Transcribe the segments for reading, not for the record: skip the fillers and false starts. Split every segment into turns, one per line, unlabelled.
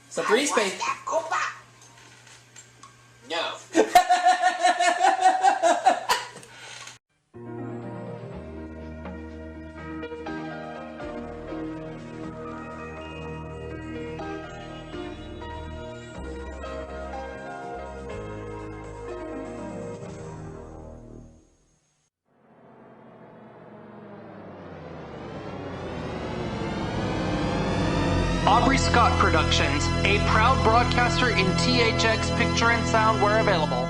So 3 space.
No.
Aubrey Scott Productions, a proud broadcaster in THX picture and sound where available.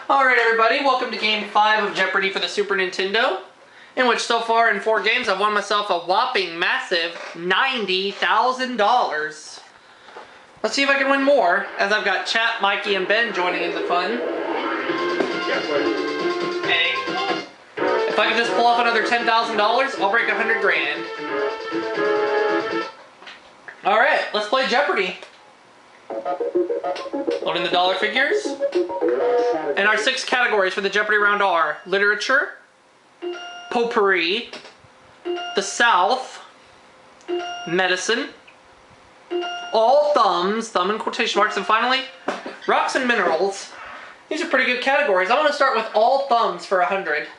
Alright everybody, welcome to Game 5 of Jeopardy for the Super Nintendo, in which so far in 4 games I've won myself a whopping massive $90,000. Let's see if I can win more, as I've got Chat, Mikey, and Ben joining in the fun. Hey. If I can just pull off another $10,000, I'll break 100 grand. Alright, let's play Jeopardy. Loading the dollar figures. And our 6 categories for the Jeopardy round are literature, potpourri, the South, medicine, all thumbs, thumb in quotation marks, and finally, rocks and minerals. These are pretty good categories. I'm going to start with all thumbs for 100.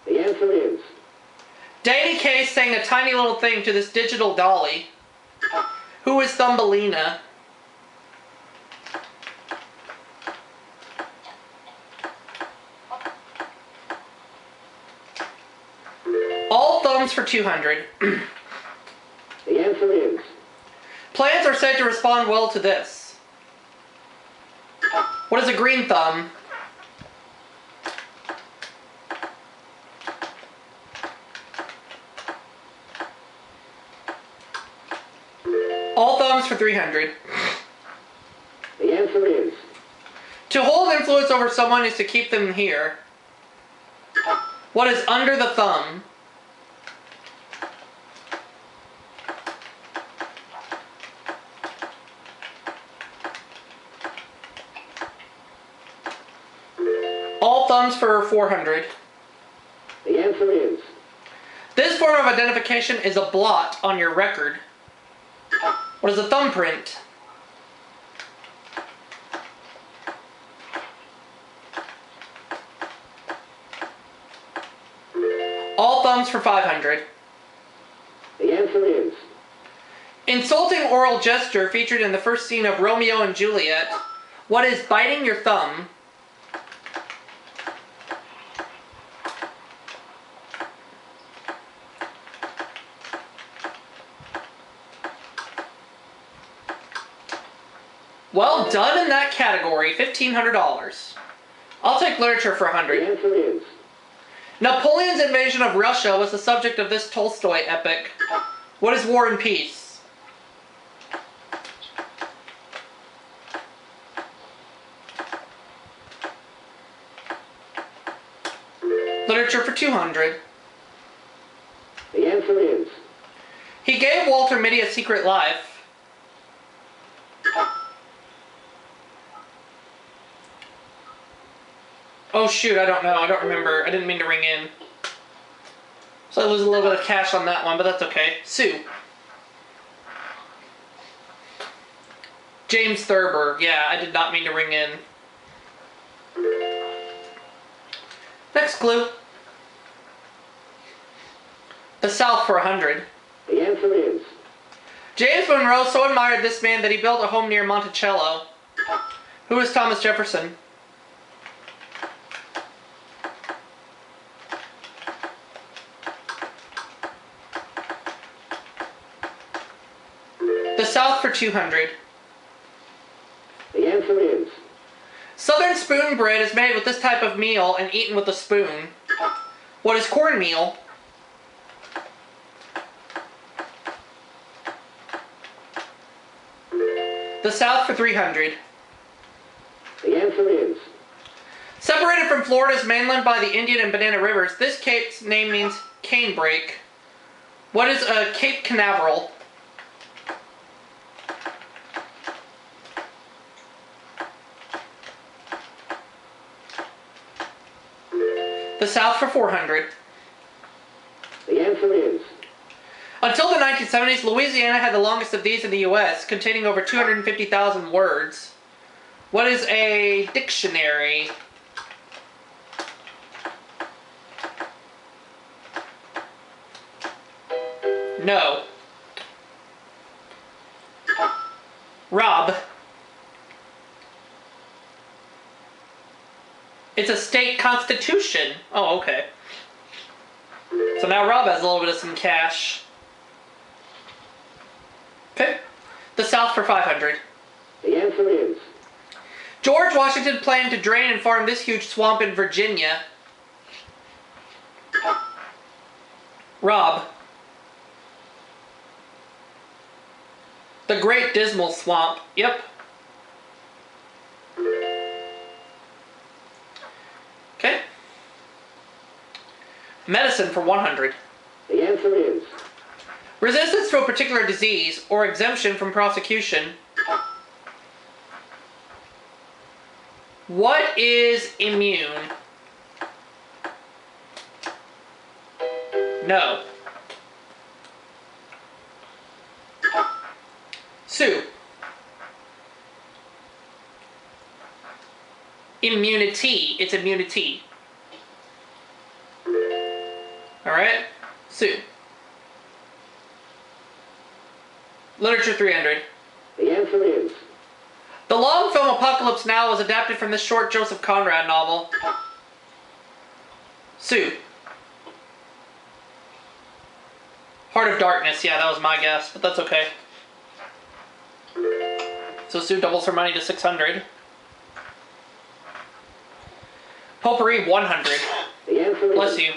The answer is...
Danny Kaye sang a tiny little thing to this digital dolly. Who is Thumbelina? All thumbs for 200.
The answer is...
Plants are said to respond well to this. What is a green thumb? All thumbs for 300.
The answer is...
To hold influence over someone is to keep them here. What is under the thumb? All thumbs for 400.
The answer is...
This form of identification is a blot on your record. What is a thumbprint? All thumbs for 500.
The answer is...
Insulting oral gesture featured in the first scene of Romeo and Juliet. What is biting your thumb? Well done in that category, $1,500. I'll take literature for 100.
The answer is...
Napoleon's invasion of Russia was the subject of this Tolstoy epic. What is War and Peace? Literature for 200.
The answer is...
He gave Walter Mitty a secret life. Oh shoot, I don't know. I don't remember. I didn't mean to ring in. So I lose a little bit of cash on that one, but that's okay. Sue. James Thurber. Yeah, I did not mean to ring in. Next clue. The South for 100.
The answer is...
James Monroe so admired this man that he built a home near Monticello. Who is Thomas Jefferson? The South for 200.
The answer is...
Southern spoon bread is made with this type of meal and eaten with a spoon. What is cornmeal? The South for 300.
The answer is
Separated from Florida's mainland by the Indian and Banana Rivers, this cape's name means canebrake. What is a Cape Canaveral? The South for 400.
the answer is
Until the 1970s, Louisiana had the longest of these in the U.S., containing over 250,000 words. What is a dictionary? No. Rob. It's a state constitution. Oh, okay. So now Rob has a little bit of some cash. Okay. The South for 500.
the answer is
George Washington planned to drain and farm this huge swamp in Virginia. Rob. The Great Dismal Swamp. Yep. Okay. Medicine for 100.
the answer is
Resistance to a particular disease or exemption from prosecution. What is immune? No. Sue. Immunity. It's immunity. Alright? Sue. Literature 300.
the answer is
The long film Apocalypse Now was adapted from this short Joseph Conrad novel. Sue. Heart of Darkness. Yeah, that was my guess, but that's okay. So Sue doubles her money to 600. Potpourri 100.
the answer is
Bless you.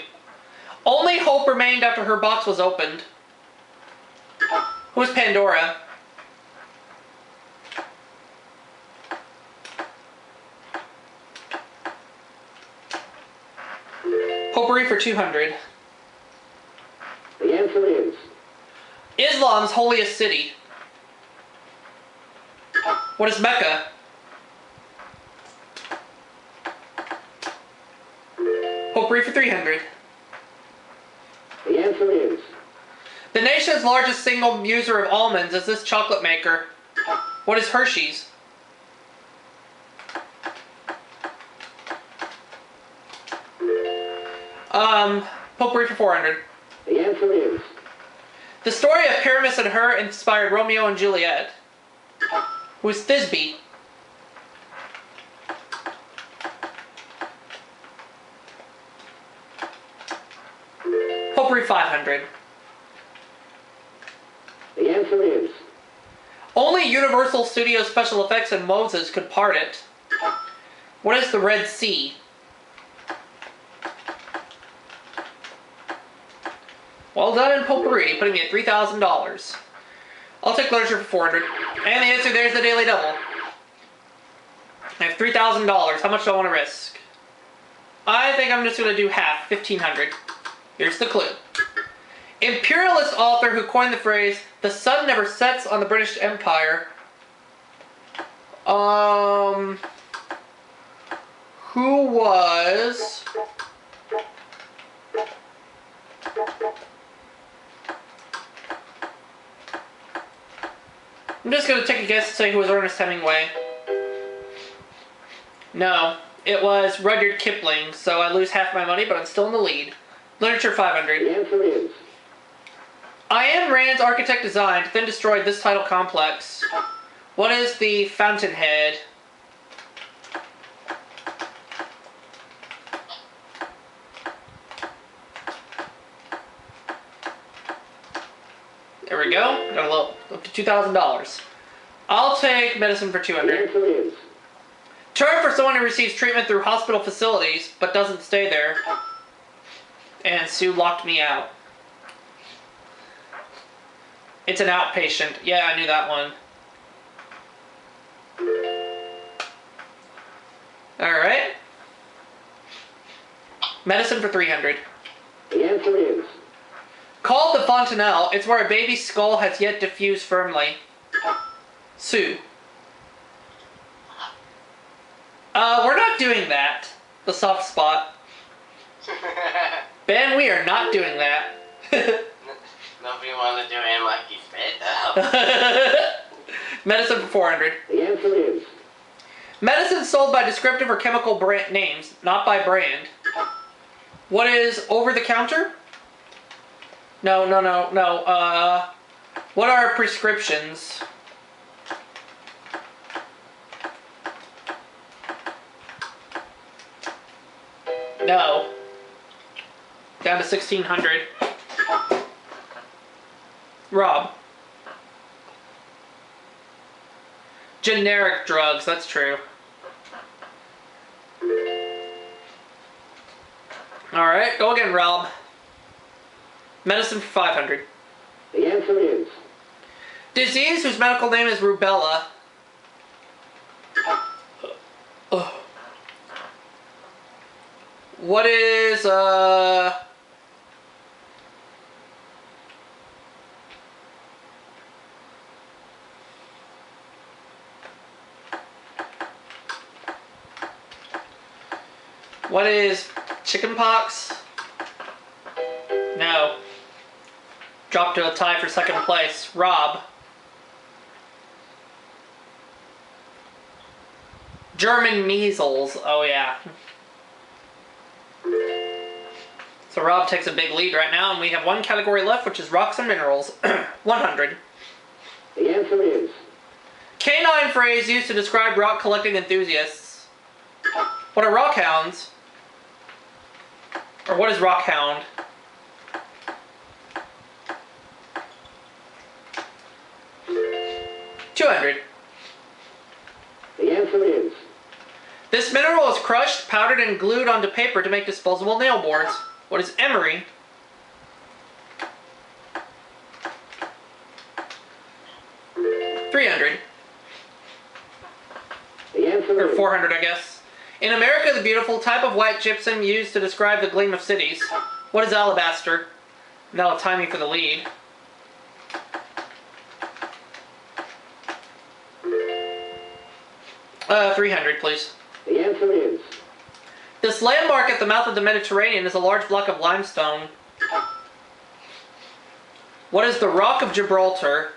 Only hope remained after her box was opened. Who's Pandora? Potpourri for 200.
the answer is
Islam's holiest city. What is Mecca? Potpourri for 300.
the answer is
The nation's largest single user of almonds is this chocolate maker. What is Hershey's? Potpourri for 400.
the answer is
The story of Pyramus and her inspired Romeo and Juliet. Who's Thisbe? Potpourri 500.
the answer is
Only Universal Studios special effects and Moses could part it. What is the Red Sea? Well done in Potpourri, putting me at $3,000. I'll take literature for 400. And the answer there is the Daily Double. I have $3,000. How much do I want to risk? I think I'm just going to do half, 1,500. Here's the clue. Imperialist author who coined the phrase, "The sun never sets on the British Empire." Who was... I'm just going to take a guess and say who was Ernest Hemingway. No, it was Rudyard Kipling, so I lose half my money, but I'm still in the lead. Literature 500.
the answer is
Ayn Rand's architect designed, then destroyed this title complex. What is the Fountainhead? There we go. Got a little up to $2,000. I'll take medicine for
the
200.
answer is
Term for someone who receives treatment through hospital facilities but doesn't stay there. And Sue locked me out. It's an outpatient. Yeah, I knew that one. Alright. Medicine for 300.
The answer is.
Called the fontanelle, it's where a baby's skull has yet to fuse firmly. Sue. We're not doing that. The soft spot. Ben, we are not doing that.
Nobody wanted to do it like you fit.
Medicine for 400.
The answer is.
Medicine sold by descriptive or chemical brand names, not by brand. What is over the counter? No. What are prescriptions? No. Down to 1600. Rob. Generic drugs, that's true. Alright, go again, Rob. Medicine for 500.
The answer is.
Disease whose medical name is rubella. What is, what is chickenpox? No. Dropped to a tie for second place. Rob. German measles. Oh, yeah. So Rob takes a big lead right now, and we have one category left, which is rocks and minerals. 100.
The answer is.
Canine phrase used to describe rock collecting enthusiasts. What are rock hounds? Or what is rock hound? $200.
The answer is.
This mineral is crushed, powdered, and glued onto paper to make disposable nail boards. What is emery? $300.
The answer
Or
is.
400, I guess. In America the Beautiful, type of white gypsum used to describe the gleam of cities. What is alabaster? And that'll tie me for the lead. $300, please.
The answer is.
This landmark at the mouth of the Mediterranean is a large block of limestone. What is the Rock of Gibraltar?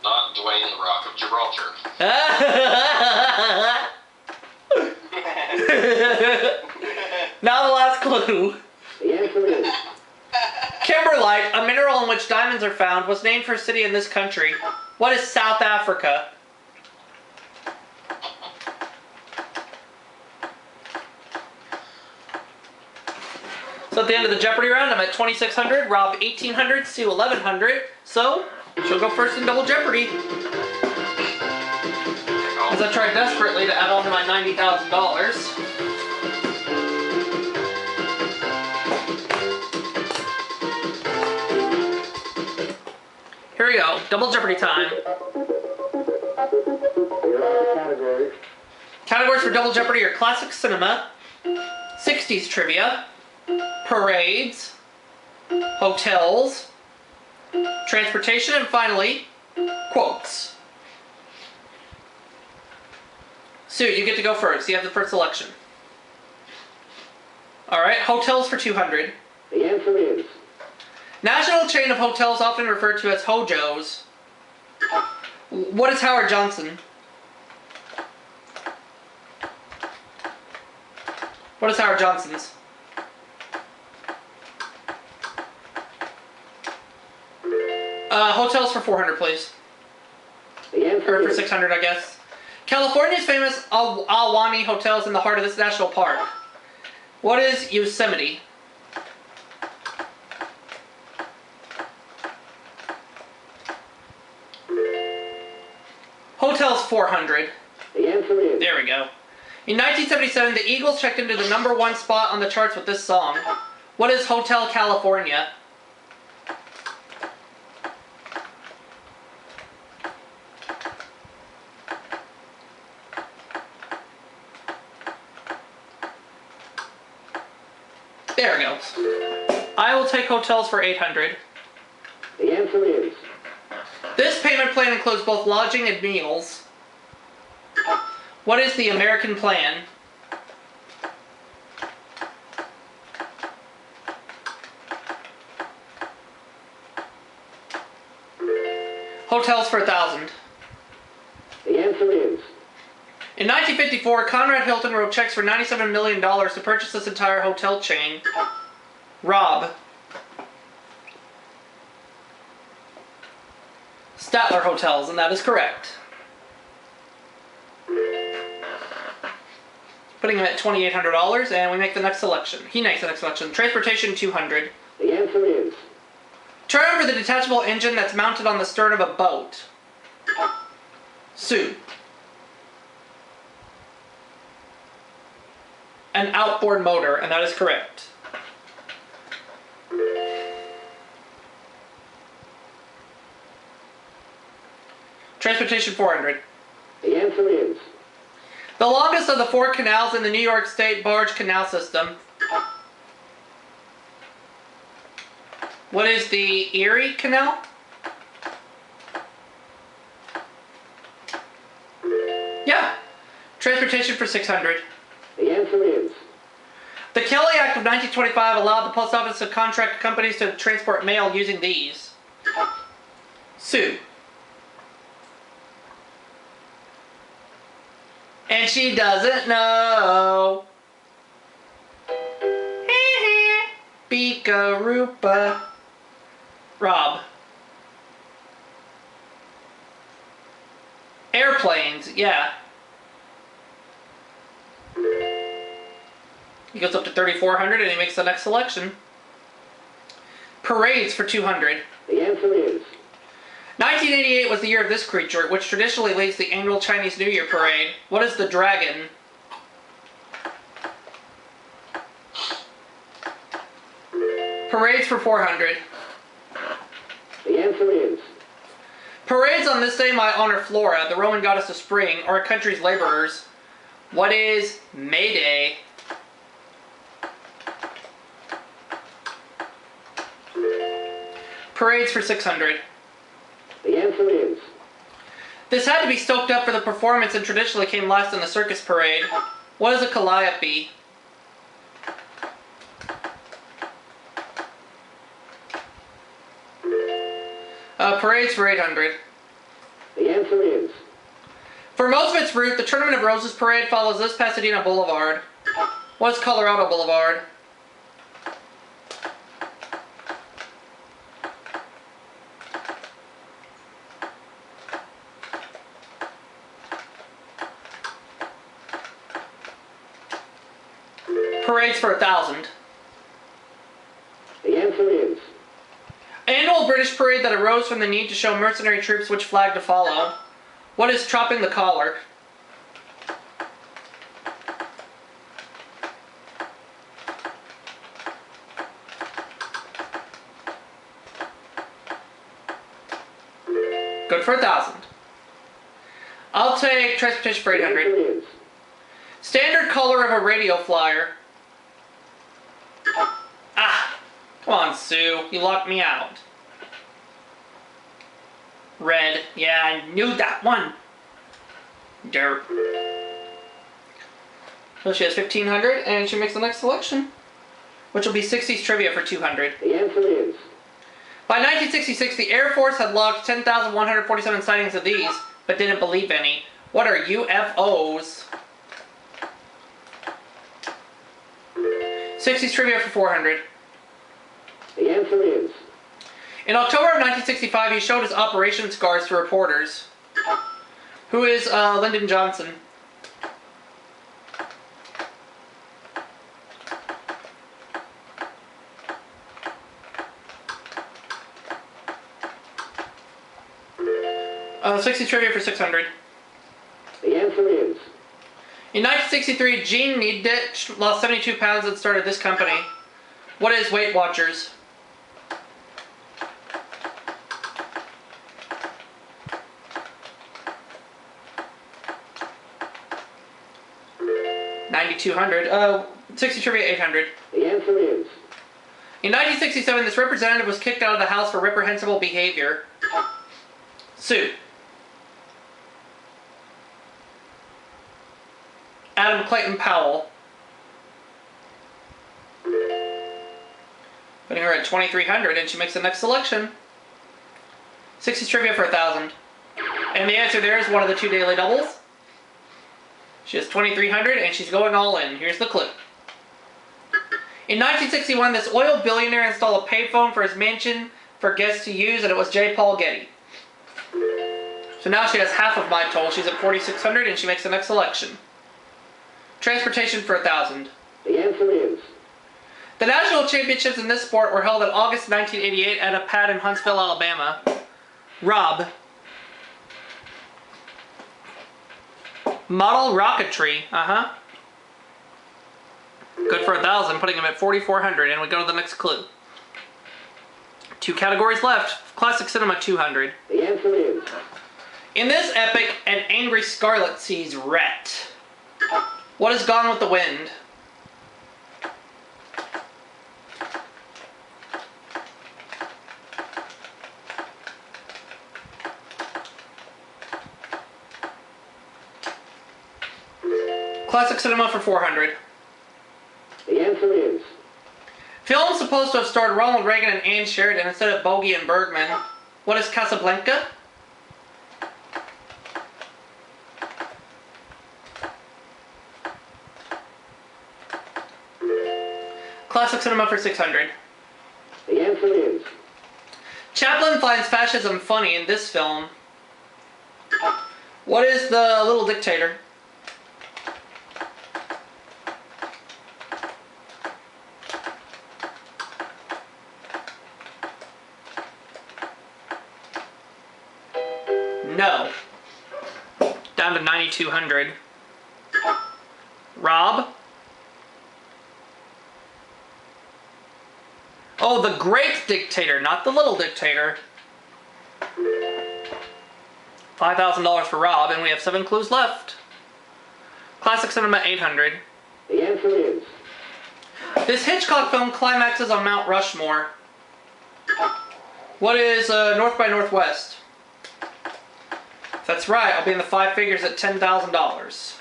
Not Dwayne the Rock of Gibraltar.
Now the last clue.
The answer is.
Kimberlite, a mineral in which diamonds are found, was named for a city in this country. What is South Africa? So at the end of the Jeopardy round, I'm at 2,600, Rob 1,800, Sue 1,100. So, she'll go first in Double Jeopardy. As I tried desperately to add on to my $90,000. Here we go, Double Jeopardy time.
Here are the categories.
Categories for Double Jeopardy are classic cinema, 60s trivia, parades, hotels, transportation, and finally, quotes. Sue, you get to go first. You have the first selection. Alright, hotels for 200.
The answer is.
National chain of hotels often referred to as Hojos. What is Howard Johnson? What is Howard Johnson's? Hotels for 400, please.
The answer
Or for
is.
600, I guess. California's famous Ahwahnee Hotel is in the heart of this national park. What is Yosemite? Hotels 400.
The answer is.
There we go. In 1977, the Eagles checked into the #1 spot on the charts with this song. What is Hotel California? There we go. I will take hotels for 800.
The answer is
This payment plan includes both lodging and meals. What is the American plan? Hotels for 1,000.
the answer is
In 1954, Conrad Hilton wrote checks for $97 million to purchase this entire hotel chain. Rob. Statler Hotels, and that is correct. Putting him at $2,800, and we make the next selection. He makes the next selection. Transportation, 200.
the answer is
Term for the detachable engine that's mounted on the stern of a boat. Sue. An outboard motor, and that is correct. Transportation, 400.
the answer is
The longest of the 4 canals in the New York State Barge Canal System. What is the Erie Canal? Yeah. Transportation for 600.
the answer is
The Kelly Act of 1925 allowed the post office to contract companies to transport mail using these. Sue. And she doesn't know. Beakaroopa. Rob. Airplanes, yeah. He goes up to 3,400 and he makes the next selection. Parades for 200.
the answer is
1988 was the year of this creature, which traditionally leads the annual Chinese New Year parade. What is the dragon? Parades for 400.
the answer is
Parades on this day might honor Flora, the Roman goddess of spring, or a country's laborers. What is May Day? Parades for 600.
the answer is
This had to be stoked up for the performance and traditionally came last in the circus parade. What is a calliope? Parades for 800.
the answer is
For most of its route, the Tournament of Roses parade follows this Pasadena Boulevard. What is Colorado Boulevard? Parades for 1,000.
the answer is
Annual British parade that arose from the need to show mercenary troops which flag to follow. What is chopping the collar? Good for 1,000. I'll take transportation for
the answer
800.
is
Standard color of a radio flyer. Ah! Come on, Sue. You locked me out. Red. Yeah, I knew that one. Dirt. So she has 1,500, and she makes the next selection, which will be 60s trivia for 200.
the answer is
By 1966, the Air Force had logged 10,147 sightings of these, but didn't believe any. What are UFOs? 60s trivia for 400.
the answer is
In October of 1965, he showed his operation scars to reporters. Who is Lyndon Johnson? Uh, 60 trivia for 600.
the answer is
In 1963, Gene Needitch lost 72 pounds and started this company. What is Weight Watchers? $92. 200. 60 trivia, 800.
The answer is.
In 1967, this representative was kicked out of the House for reprehensible behavior. Sue. Adam Clayton Powell. Putting her at 2,300, and she makes the next selection. 60 trivia for 1,000. And the answer there is one of the 2 daily doubles. She has 2,300, and she's going all in. Here's the clue. In 1961, this oil billionaire installed a payphone for his mansion for guests to use, and it was J. Paul Getty. So now she has half of my total. She's at 4,600, and she makes the next selection. Transportation for 1,000.
The answer is.
The national championships in this sport were held in August 1988 at a pad in Huntsville, Alabama. Rob. Model rocketry. Good for 1,000, putting him at 4,400, and we go to the next clue. 2 categories left. Classic cinema, 200.
The answer is.
In this epic, an angry Scarlet sees Rhett. What is Gone with the Wind? Classic cinema for 400.
The answer is.
Film supposed to have starred Ronald Reagan and Ann Sheridan instead of Bogey and Bergman. What is Casablanca? Classic cinema for 600.
The answer is.
Chaplin finds fascism funny in this film. What is The Little Dictator? No. Down to 9,200. Rob? Oh, The Great Dictator, not The Little Dictator. $5,000 for Rob, and we have 7 clues left. Classic cinema, 800.
The answer is.
This Hitchcock film climaxes on Mount Rushmore. What is North by Northwest? If that's right, I'll be in the 5 figures at $10,000.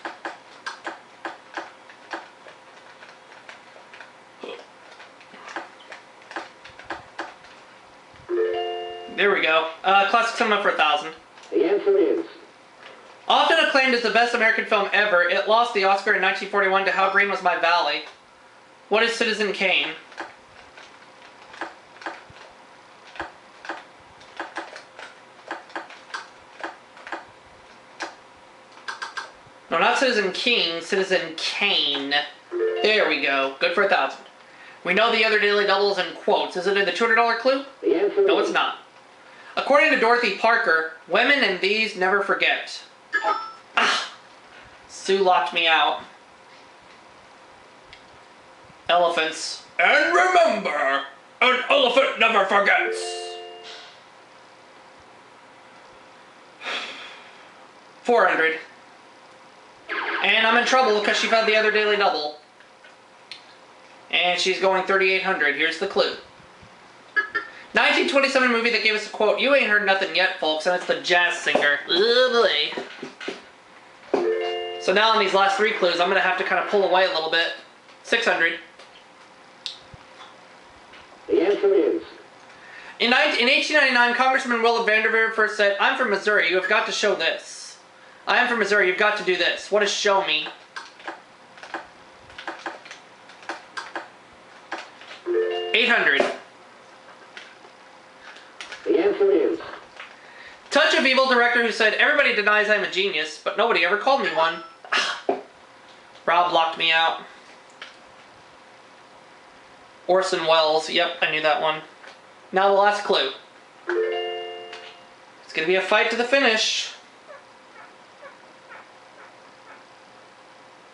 There we go. Classic cinema for 1,000.
The answer is.
Often acclaimed as the best American film ever, it lost the Oscar in 1941 to How Green Was My Valley. What is Citizen Kane? No, not Citizen King, Citizen Kane. There we go. Good for 1,000. We know the other daily double is in quotes. Is it in the $200 clue?
The answer is.
No, it's not. According to Dorothy Parker, women and these never forget. Ah! Sue locked me out. Elephants. And remember, an elephant never forgets. $400. And I'm in trouble because she found the other daily double. And she's going 3,800. Here's the clue. 1927 movie that gave us a quote, "You ain't heard nothing yet, folks," and it's The Jazz Singer. Oh boy. So now on these last 3 clues, I'm going to have to kind of pull away a little bit. 600.
The answer is.
In 1899, Congressman Willard Vanderveer first said, "I'm from Missouri, you have got to show this." "I am from Missouri, you've got to do this." What is show me? $800.
The answer is.
Touch of Evil director who said, "Everybody denies I'm a genius, but nobody ever called me one." Rob locked me out. Orson Welles. Yep, I knew that one. Now the last clue. It's going to be a fight to the finish.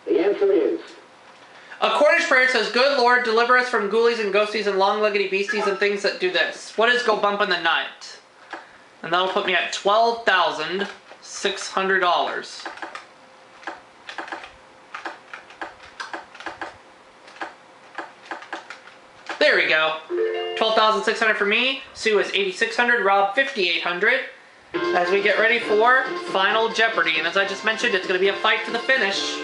The answer is.
A Cornish prayer says, "Good Lord, deliver us from ghoulies and ghosties and long-leggedy beasties and things that do this." What is Go Bump in the Night? And that'll put me at $12,600. There we go. 12,600 for me. Sue is 8,600. Rob 5,800. As we get ready for Final Jeopardy. And as I just mentioned, it's going to be a fight to the finish.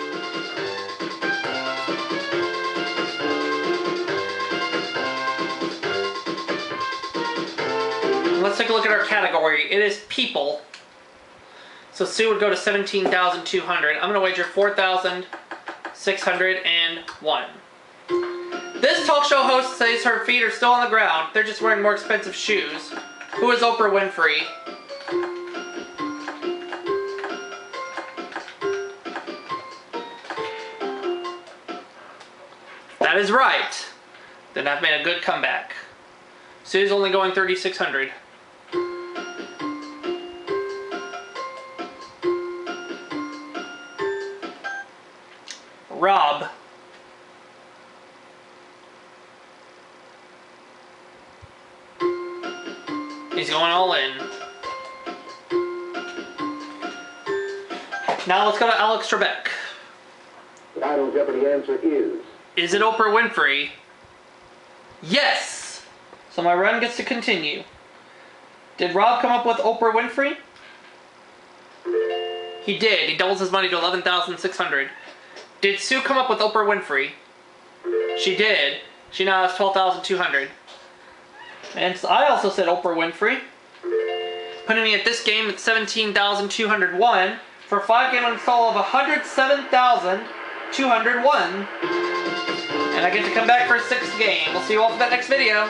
Let's take a look at our category. It is people. So Sue would go to 17,200. I'm going to wager 4,601. This talk show host says her feet are still on the ground. They're just wearing more expensive shoes. Who is Oprah Winfrey? That is right. Then I've made a good comeback. Sue's only going 3,600. Rob. He's going all in. Now let's go to Alex Trebek.
The Final Jeopardy answer is...
Is it Oprah Winfrey? Yes! So my run gets to continue. Did Rob come up with Oprah Winfrey? He did. He doubles his money to 11,600. Did Sue come up with Oprah Winfrey? She did. She now has 12,200. And I also said Oprah Winfrey. Putting me at this game at 17,201 for a 5-game install of 107,201. And I get to come back for a 6th game. We'll see you all for that next video.